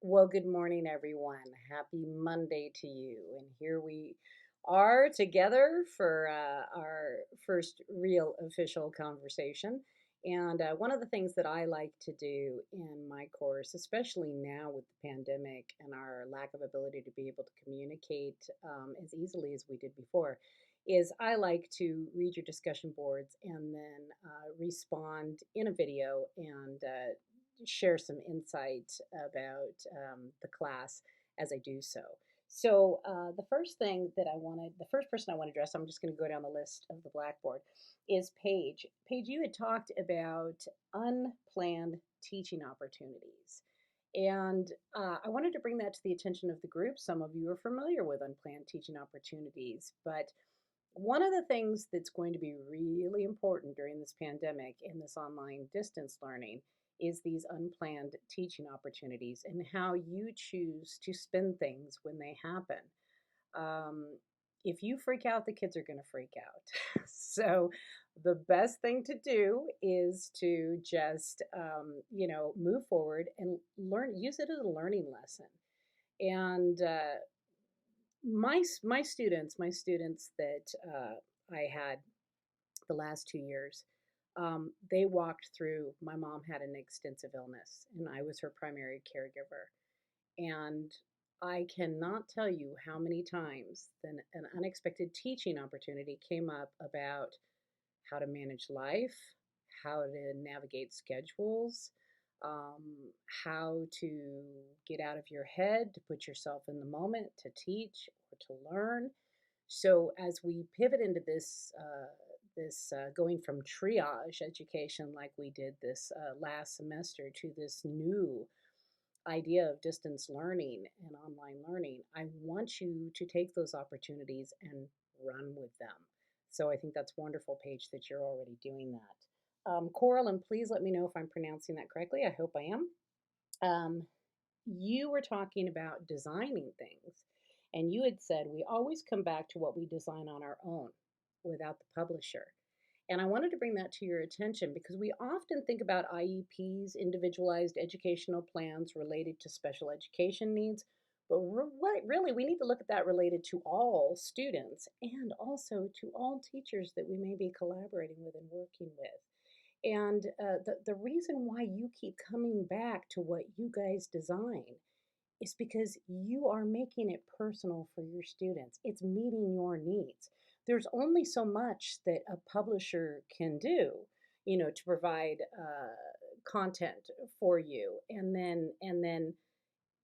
Well, good morning, everyone. Happy Monday to you. And here we are together for our first real official conversation. And one of the things that I like to do in my course, especially now with the pandemic and our lack of ability to be able to communicate as easily as we did before, is I like to read your discussion boards and then respond in a video and share some insight about the class as I do so. So the first thing that the first person I want to address, I'm just going to go down the list of the Blackboard, is Paige. Paige, you had talked about unplanned teaching opportunities. And I wanted to bring that to the attention of the group. Some of you are familiar with unplanned teaching opportunities, but one of the things that's going to be really important during this pandemic and this online distance learning is these unplanned teaching opportunities and how you choose to spend things when they happen. Um, if you freak out, the kids are going to freak out. So the best thing to do is to just, move forward and learn, use it as a learning lesson. And my students that I had the last 2 years, they walked through. My mom had an extensive illness, and I was her primary caregiver. And I cannot tell you how many times an unexpected teaching opportunity came up about how to manage life, how to navigate schedules, um, how to get out of your head, to put yourself in the moment, to teach or to learn. So as we pivot into this going from triage education like we did this last semester to this new idea of distance learning and online learning, I want you to take those opportunities and run with them. So I think that's wonderful, Paige, that you're already doing that. Coral, and please let me know if I'm pronouncing that correctly. I hope I am. You were talking about designing things, and you had said we always come back to what we design on our own without the publisher. And I wanted to bring that to your attention because we often think about IEPs, individualized educational plans related to special education needs, but really we need to look at that related to all students and also to all teachers that we may be collaborating with and working with. And the reason why you keep coming back to what you guys design is because you are making it personal for your students. It's meeting your needs. There's only so much that a publisher can do, to provide content for you, and then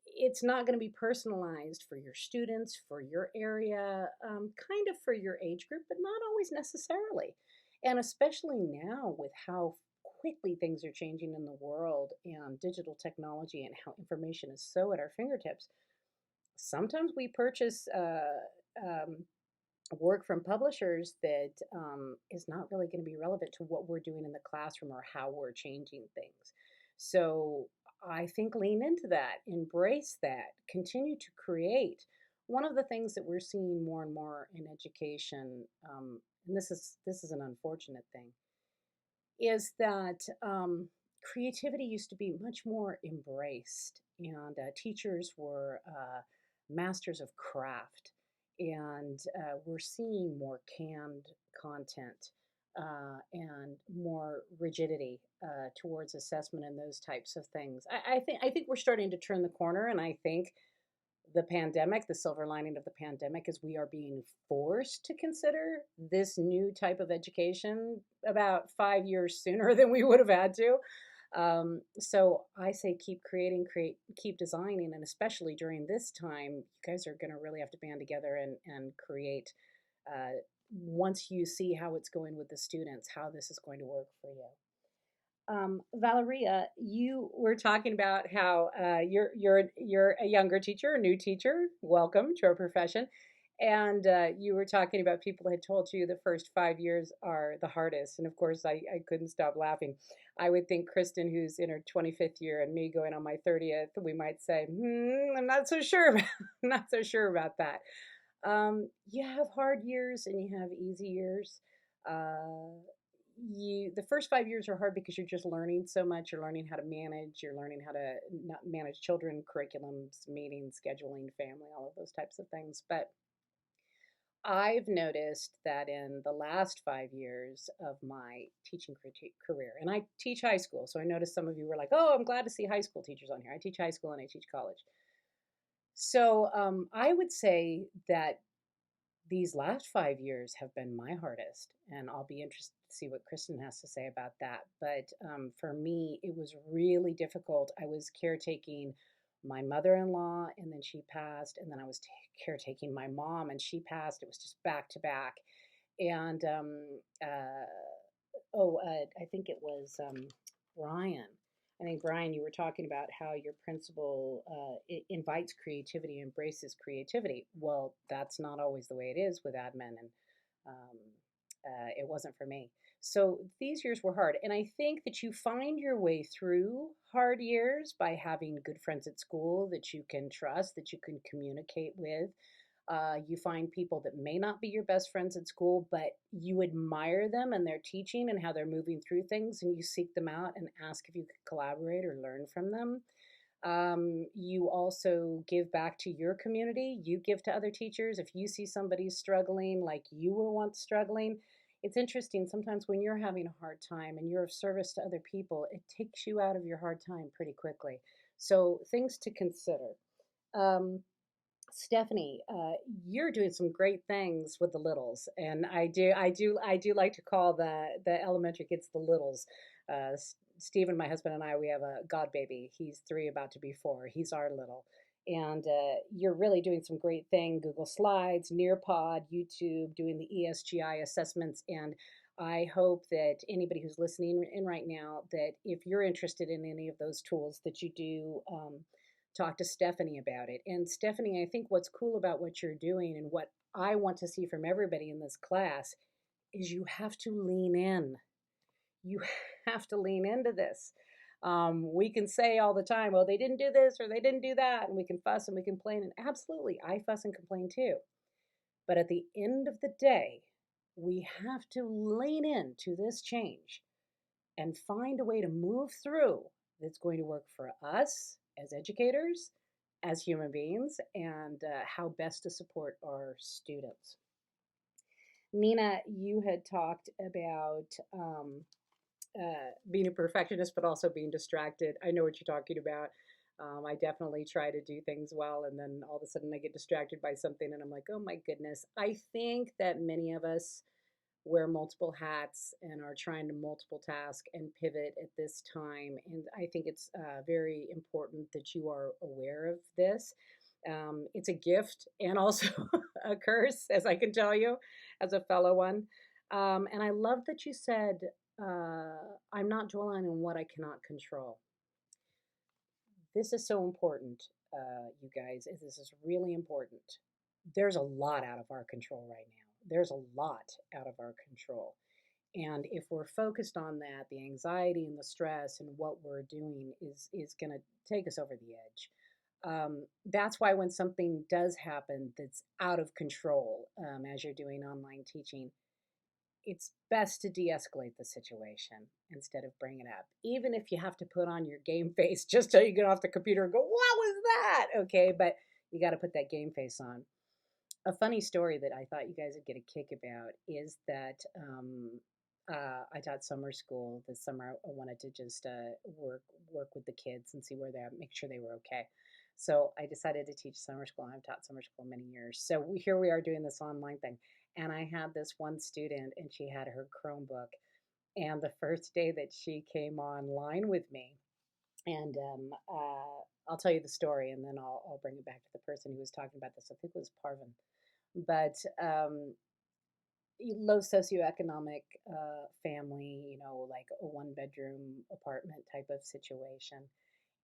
it's not going to be personalized for your students, for your area, kind of for your age group, but not always necessarily. And especially now with how quickly things are changing in the world and digital technology and how information is so at our fingertips, sometimes we purchase work from publishers that is not really going to be relevant to what we're doing in the classroom or how we're changing things. So I think lean into that, embrace that, continue to create. One of the things that we're seeing more and more in education, and this is an unfortunate thing, is that creativity used to be much more embraced, and teachers were masters of craft, and we're seeing more canned content and more rigidity towards assessment and those types of things. I think we're starting to turn the corner, and I think the pandemic, the silver lining of the pandemic, is we are being forced to consider this new type of education about 5 years sooner than we would have had to. So I say keep creating, keep designing, and especially during this time, you guys are going to really have to band together and create. Once you see how it's going with the students, how this is going to work for you. Valeria, you were talking about how you're a younger teacher, a new teacher. Welcome to our profession, and you were talking about people had told you the first 5 years are the hardest, and of course, I couldn't stop laughing. I would think Kristen, who's in her 25th year, and me going on my 30th, we might say, I'm not so sure about, not so sure about that. You have hard years and you have easy years. Uh, the first 5 years are hard because you're just learning so much. You're learning how to manage. You're learning how to not manage children, curriculums, meetings, scheduling, family, all of those types of things. But I've noticed that in the last 5 years of my teaching career, and I teach high school, so I noticed some of you were like, "Oh, I'm glad to see high school teachers on here." I teach high school and I teach college. So I would say that these last 5 years have been my hardest, and I'll be interested to see what Kristen has to say about that. But for me, it was really difficult. I was caretaking my mother-in-law, and then she passed, and then I was caretaking my mom, and she passed. It was just back to back, and I think it was Brian. I think, Brian, you were talking about how your principal invites creativity, embraces creativity. Well, that's not always the way it is with admin, and um, it wasn't for me. So these years were hard. And I think that you find your way through hard years by having good friends at school that you can trust, that you can communicate with. You find people that may not be your best friends at school, but you admire them and their teaching and how they're moving through things, and you seek them out and ask if you could collaborate or learn from them. You also give back to your community. You give to other teachers. If you see somebody struggling like you were once struggling, it's interesting. Sometimes when you're having a hard time and you're of service to other people, it takes you out of your hard time pretty quickly. So, things to consider. Um, Stephanie, you're doing some great things with the littles, and I do like to call the elementary kids the littles. Stephen, my husband, and I, we have a god baby. He's 3, about to be 4. He's our little, and you're really doing some great thing. Google Slides, Nearpod, YouTube, doing the ESGI assessments, and I hope that anybody who's listening in right now, that if you're interested in any of those tools, that you do. Talk to Stephanie about it. And Stephanie, I think what's cool about what you're doing and what I want to see from everybody in this class is you have to lean in. You have to lean into this. We can say all the time, well, they didn't do this or they didn't do that, and we can fuss and we complain. And absolutely, I fuss and complain too. But at the end of the day, we have to lean into this change and find a way to move through that's going to work for us as educators, as human beings, and how best to support our students. Nina, you had talked about being a perfectionist, but also being distracted. I know what you're talking about. I definitely try to do things well, and then all of a sudden I get distracted by something, and I'm like, oh my goodness. I think that many of us wear multiple hats and are trying to multiple task and pivot at this time. And I think it's very important that you are aware of this. It's a gift and also a curse, as I can tell you, as a fellow one. And I love that you said, I'm not dwelling on what I cannot control. This is so important, you guys. This is really important. There's a lot out of our control right now. There's a lot out of our control. And if we're focused on that, the anxiety and the stress and what we're doing is going to take us over the edge. That's why when something does happen that's out of control, as you're doing online teaching, it's best to de-escalate the situation instead of bring it up. Even if you have to put on your game face just till you get off the computer and go, "What was that?" Okay, but you got to put that game face on. A funny story that I thought you guys would get a kick about is that I taught summer school this summer. I wanted to just work with the kids and see where they're at, make sure they were okay. So I decided to teach summer school. I've taught summer school many years. So here we are doing this online thing. And I had this one student, and she had her Chromebook. And the first day that she came online with me, and I'll tell you the story, and then I'll bring it back to the person who was talking about this. I think it was Parvin, but low socioeconomic family, like a 1 bedroom apartment type of situation.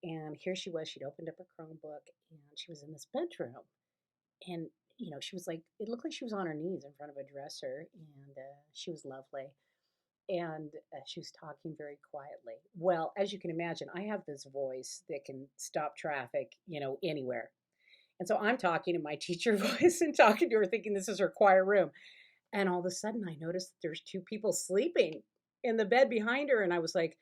And here she was, she'd opened up her Chromebook and she was in this bedroom. And, she was like, it looked like she was on her knees in front of a dresser, and she was lovely. And she was talking very quietly. Well, as you can imagine, I have this voice that can stop traffic, anywhere. And so I'm talking in my teacher voice and talking to her, thinking this is her quiet room. And all of a sudden, I noticed that there's 2 people sleeping in the bed behind her, and I was like,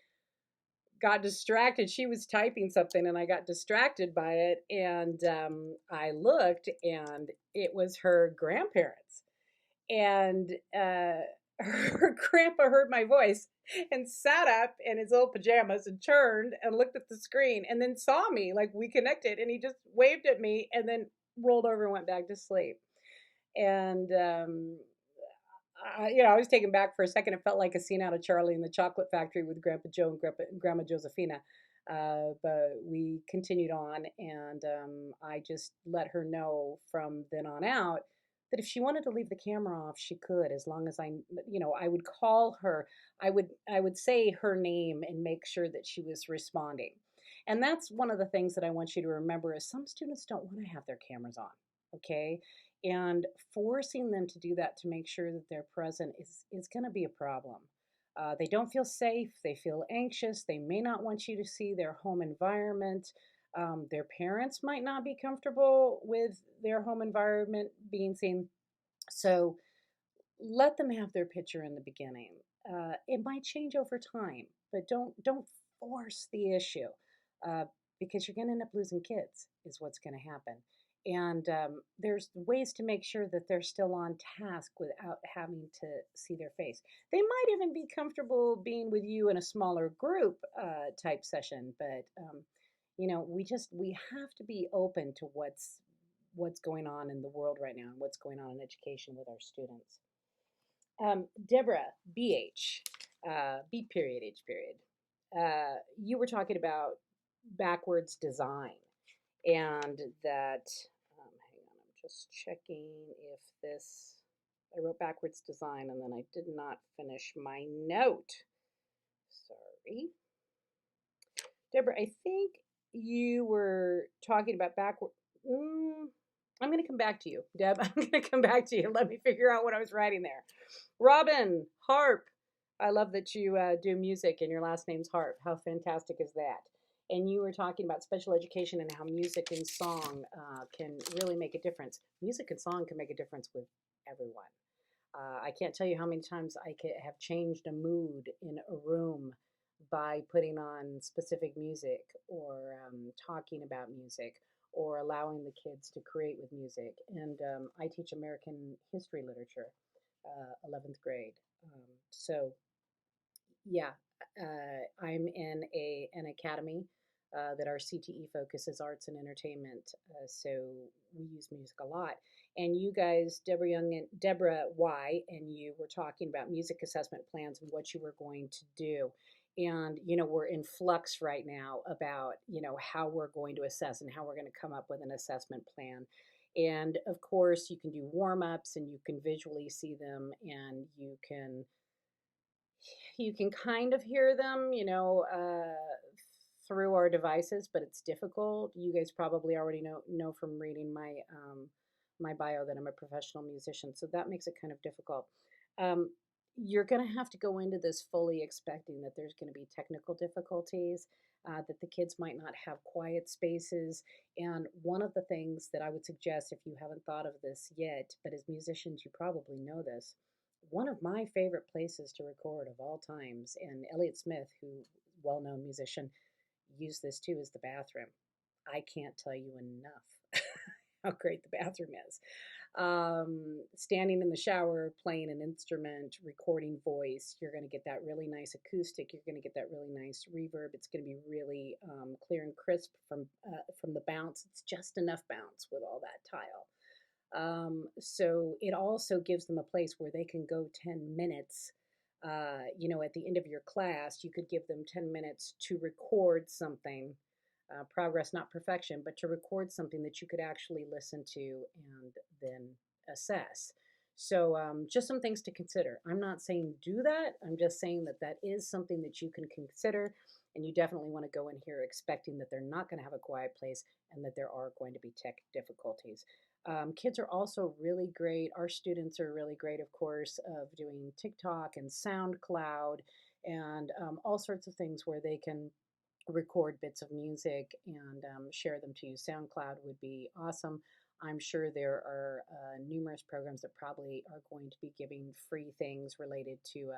got distracted. She was typing something, and I got distracted by it. And I looked, and it was her grandparents. And her grandpa heard my voice and sat up in his little pajamas and turned and looked at the screen and then saw me. Like, we connected, and he just waved at me and then rolled over and went back to sleep. And I was taken back for a second. It felt like a scene out of Charlie and the Chocolate Factory with Grandpa Joe and Grandma Josephina. But we continued on, and I just let her know from then on out that if she wanted to leave the camera off, she could, as long as I would call her. I would say her name and make sure that she was responding. And that's one of the things that I want you to remember is some students don't want to have their cameras on. Okay, and forcing them to do that to make sure that they're present is going to be a problem. They don't feel safe, they feel anxious, they may not want you to see their home environment. Their parents might not be comfortable with their home environment being seen. So let them have their picture in the beginning. It might change over time, but don't force the issue, uh, because you're going to end up losing kids. Is what's going to happen. And there's ways to make sure that they're still on task without having to see their face. They might even be comfortable being with you in a smaller group type session, but we have to be open to what's going on in the world right now and what's going on in education with our students. Deborah, BH, B period, H period. You were talking about backwards design, and that, hang on, I'm just checking if this, I wrote backwards design and then I did not finish my note. Sorry. Deborah, I think you were talking about backward. I'm going to come back to you, Deb. I'm going to come back to you. Let me figure out what I was writing there. Robin, harp. I love that you do music and your last name's Harp. How fantastic is that? And you were talking about special education and how music and song can really make a difference. Music and song can make a difference with everyone. I can't tell you how many times I have changed a mood in a room by putting on specific music, or talking about music, or allowing the kids to create with music. And I teach American history literature, 11th grade. So yeah, I'm in an academy that our CTE focuses arts and entertainment. So we use music a lot. And you guys, Deborah Young and Deborah Y, and you were talking about music assessment plans and what you were going to do. And we're in flux right now about how we're going to assess and how we're going to come up with an assessment plan. And of course, you can do warm ups and you can visually see them, and you can kind of hear them, through our devices, but it's difficult. You guys probably already know from reading my bio that I'm a professional musician, so that makes it kind of difficult. Um, you're going to have to go into this fully expecting that there's going to be technical difficulties, that the kids might not have quiet spaces. And one of the things that I would suggest, if you haven't thought of this yet, but as musicians, you probably know this, one of my favorite places to record of all times, and Elliott Smith, who well-known musician, used this too, is the bathroom. I can't tell you enough how great the bathroom is. Standing in the shower, playing an instrument, recording voice, you're going to get that really nice acoustic. You're going to get that really nice reverb. It's going to be really clear and crisp from the bounce. It's just enough bounce with all that tile. So it also gives them a place where they can go 10 minutes. At the end of your class, you could give them 10 minutes to record something, progress, not perfection, but to record something that you could actually listen to and then assess. So just some things to consider. I'm not saying do that. I'm just saying that is something that you can consider. And you definitely want to go in here expecting that they're not going to have a quiet place and that there are going to be tech difficulties. Kids are also really great. Our students are really great, of course, of doing TikTok and SoundCloud and all sorts of things where they can record bits of music and share them to you. SoundCloud would be awesome. I'm sure there are numerous programs that probably are going to be giving free things related to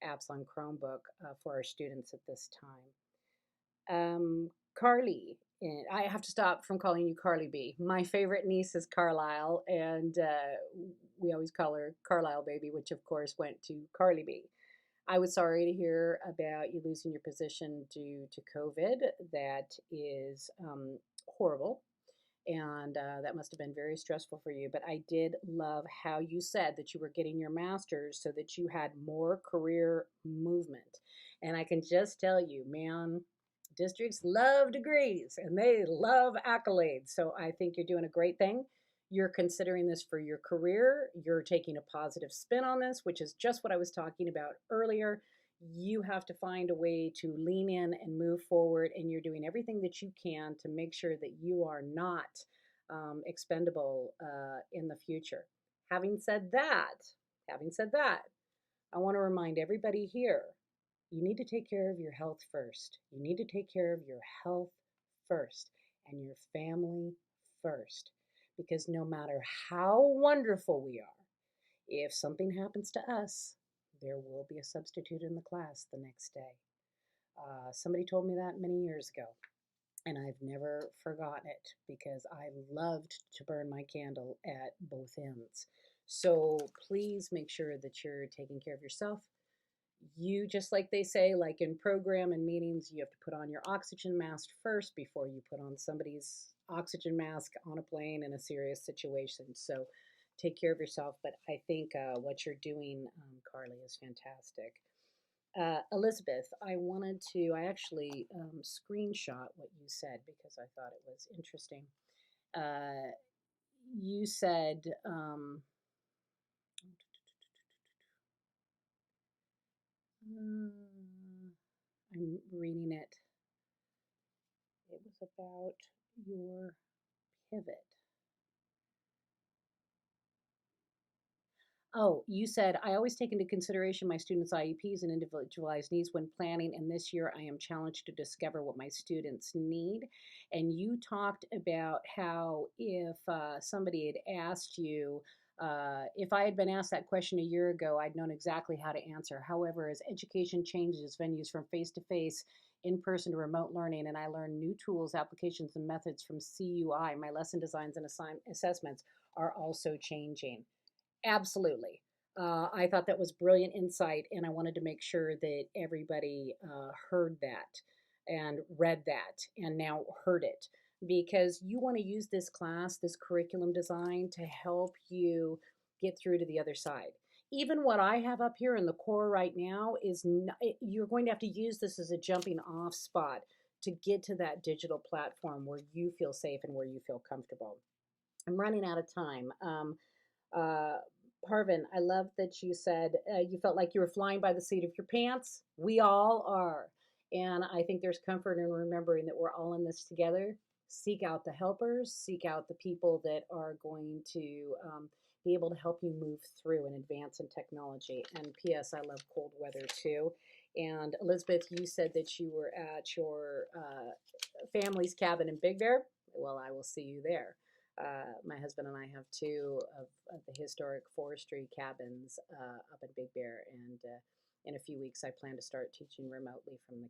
apps on Chromebook for our students at this time. Carly, and I have to stop from calling you Carly B. My favorite niece is Carlisle, and we always call her Carlisle Baby, which of course went to Carly B. I was sorry to hear about you losing your position due to COVID. That is horrible, and that must have been very stressful for you. But I did love how you said that you were getting your master's so that you had more career movement. And I can just tell you, man, districts love degrees and they love accolades. So I think you're doing a great thing. You're considering this for your career. You're taking a positive spin on this, which is just what I was talking about earlier. You have to find a way to lean in and move forward, and you're doing everything that you can to make sure that you are not expendable in the future. Having said that, having said that, I want to remind everybody here, you need to take care of your health first. You need to take care of your health first and your family first. Because no matter how wonderful we are, if something happens to us, there will be a substitute in the class the next day. Somebody told me that many years ago, and I've never forgotten it because I loved to burn my candle at both ends. So please make sure that you're taking care of yourself. You, just like they say, like in program and meetings, you have to put on your oxygen mask first before you put on somebody's oxygen mask on a plane in a serious situation. So take care of yourself. But I think what you're doing, Carly, is fantastic. Elizabeth, I actually screenshot what you said because I thought it was interesting. Uh, you said, I'm reading it. It was about your pivot. Oh, you said, I always take into consideration my students' IEPs and individualized needs when planning, and this year I am challenged to discover what my students need. And you talked about how if somebody had asked you, if I had been asked that question a year ago, I'd known exactly how to answer. However, as education changes venues from face to face, in person to remote learning, and I learn new tools, applications, and methods from CUI, my lesson designs and assessments are also changing. Absolutely. I thought that was brilliant insight, and I wanted to make sure that everybody heard that and read that and now heard it because you want to use this class, this curriculum design, to help you get through to the other side. Even what I have up here in the core right now is you're going to have to use this as a jumping off spot to get to that digital platform where you feel safe and where you feel comfortable. I'm running out of time. Uh, Parvin, I love that you said you felt like you were flying by the seat of your pants. We all are. And I think there's comfort in remembering that we're all in this together. Seek out the helpers, seek out the people that are going to be able to help you move through and advance in technology. And P.S., I love cold weather too. And Elizabeth, you said that you were at your family's cabin in Big Bear. Well, I will see you there. My husband and I have two of the historic forestry cabins up in Big Bear, and in a few weeks I plan to start teaching remotely from the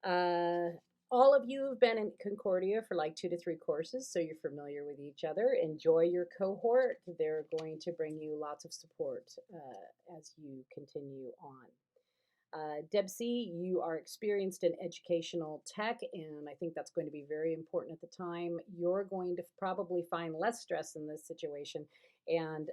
cabin. All of you have been in Concordia for like 2 to 3 courses, so you're familiar with each other. Enjoy your cohort. They're going to bring you lots of support as you continue on. Deb C., you are experienced in educational tech, and I think that's going to be very important at the time. You're going to probably find less stress in this situation and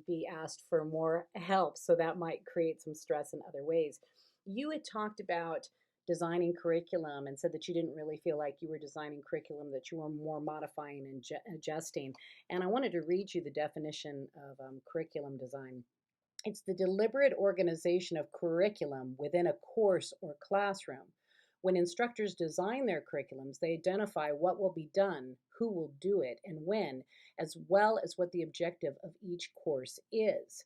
be asked for more help, so that might create some stress in other ways. You had talked about designing curriculum and said that you didn't really feel like you were designing curriculum, that you were more modifying and adjusting. And I wanted to read you the definition of curriculum design. It's the deliberate organization of curriculum within a course or classroom. When instructors design their curriculums, they identify what will be done, who will do it, and when, as well as what the objective of each course is.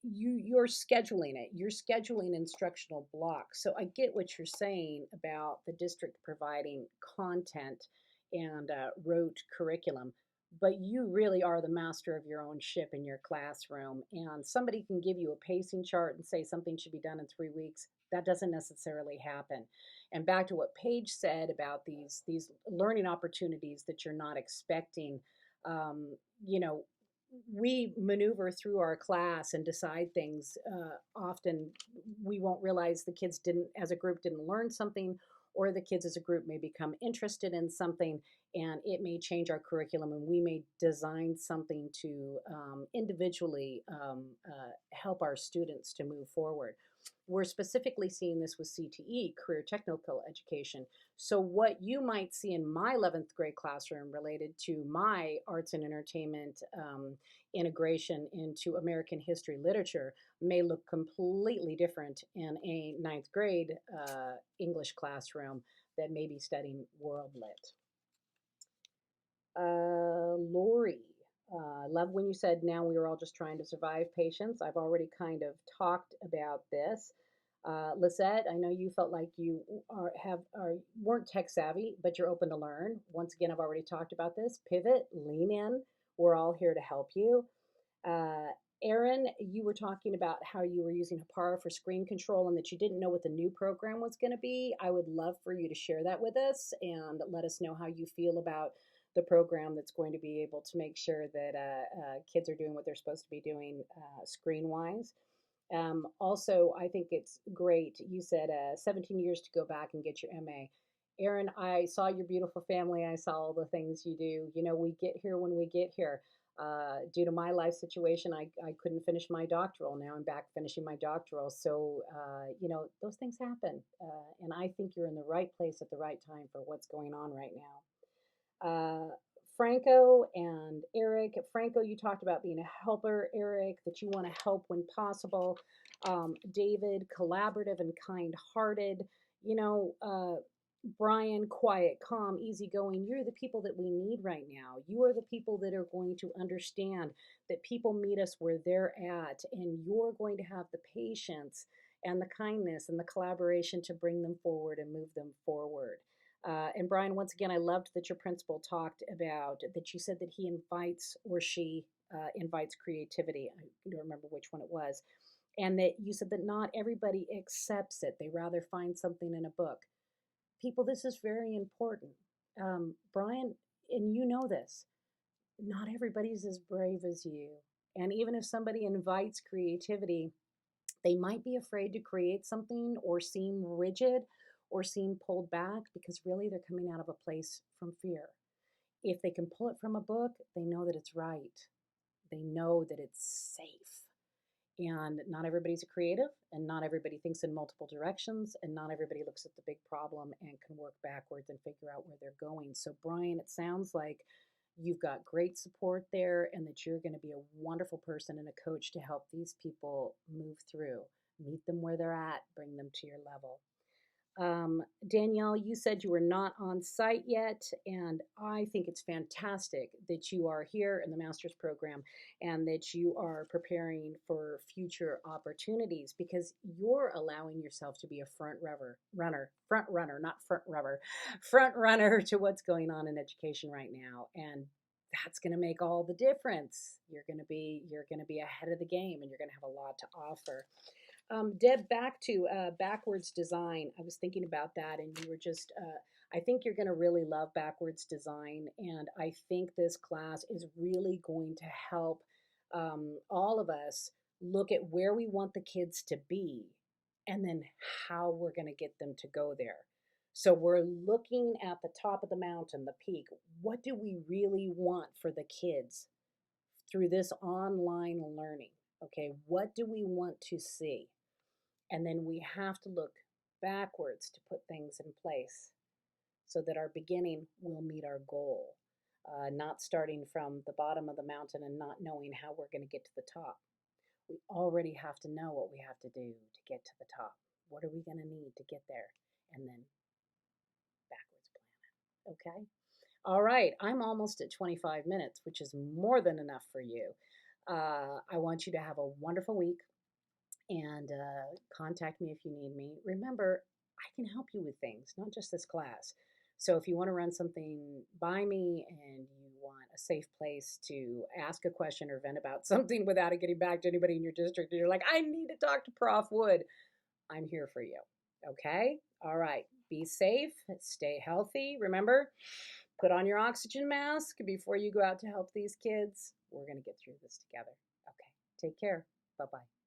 You're scheduling it. You're scheduling instructional blocks. So I get what you're saying about the district providing content and wrote curriculum, but you really are the master of your own ship in your classroom. And somebody can give you a pacing chart and say something should be done in 3 weeks. That doesn't necessarily happen. And back to what Paige said about these learning opportunities that you're not expecting, um, you know, we maneuver through our class and decide things. Often we won't realize the kids didn't, as a group, didn't learn something, or the kids as a group may become interested in something, and it may change our curriculum, and we may design something to individually help our students to move forward. We're specifically seeing this with CTE, career technical education. So, what you might see in my 11th grade classroom related to my arts and entertainment integration into American history literature may look completely different in a ninth grade English classroom that may be studying world lit. Lori, I love when you said now we were all just trying to survive patience. I've already kind of talked about this. Lisette, I know you felt like you weren't tech savvy, but you're open to learn. Once again, I've already talked about this. Pivot, lean in. We're all here to help you. Uh, Erin, you were talking about how you were using Hapara for screen control and that you didn't know what the new program was going to be. I would love for you to share that with us and let us know how you feel about the program that's going to be able to make sure that kids are doing what they're supposed to be doing screen wise. Also, I think it's great. You said 17 years to go back and get your MA. Erin, I saw your beautiful family. I saw all the things you do. You know, we get here when we get here. Due to my life situation, I couldn't finish my doctoral. Now I'm back finishing my doctoral. So, you know, those things happen. And I think you're in the right place at the right time for what's going on right now. Franco and Eric. Franco, you talked about being a helper. Eric, that you want to help when possible. David, collaborative and kind hearted. You know, Brian, quiet, calm, easygoing. You're the people that we need right now. You are the people that are going to understand that people meet us where they're at, and you're going to have the patience and the kindness and the collaboration to bring them forward and move them forward. And Brian, once again, I loved that your principal talked about that you said that he invites or she invites creativity. I don't remember which one it was. And that you said that not everybody accepts it. They rather find something in a book. People, this is very important. Brian, and you know this, not everybody's as brave as you. And even if somebody invites creativity, they might be afraid to create something or seem rigid or seem pulled back because really they're coming out of a place from fear. If they can pull it from a book, they know that it's right. They know that it's safe. And not everybody's a creative, and not everybody thinks in multiple directions, and not everybody looks at the big problem and can work backwards and figure out where they're going. So, Brian, it sounds like you've got great support there, and that you're going to be a wonderful person and a coach to help these people move through. Meet them where they're at, bring them to your level. Danielle, you said you were not on site yet, and I think it's fantastic that you are here in the master's program and that you are preparing for future opportunities because you're allowing yourself to be a front runner, not front rubber, front runner to what's going on in education right now, and that's going to make all the difference. You're going to be ahead of the game, and you're going to have a lot to offer. Deb, back to backwards design. I was thinking about that, and you were just, I think you're going to really love backwards design. And I think this class is really going to help all of us look at where we want the kids to be and then how we're going to get them to go there. So we're looking at the top of the mountain, the peak. What do we really want for the kids through this online learning? Okay, what do we want to see? And then we have to look backwards to put things in place so that our beginning will meet our goal, not starting from the bottom of the mountain and not knowing how we're going to get to the top. We already have to know what we have to do to get to the top. What are we going to need to get there? And then backwards plan it. Okay? All right, I'm almost at 25 minutes, which is more than enough for you. I want you to have a wonderful week and contact me if you need me. Remember, I can help you with things, not just this class. So if you want to run something by me and you want a safe place to ask a question or vent about something without it getting back to anybody in your district, and you're like, I need to talk to Prof. Wood, I'm here for you. Okay? All right. Be safe, stay healthy. Remember, put on your oxygen mask before you go out to help these kids. We're going to get through this together. Okay. Take care. Bye bye.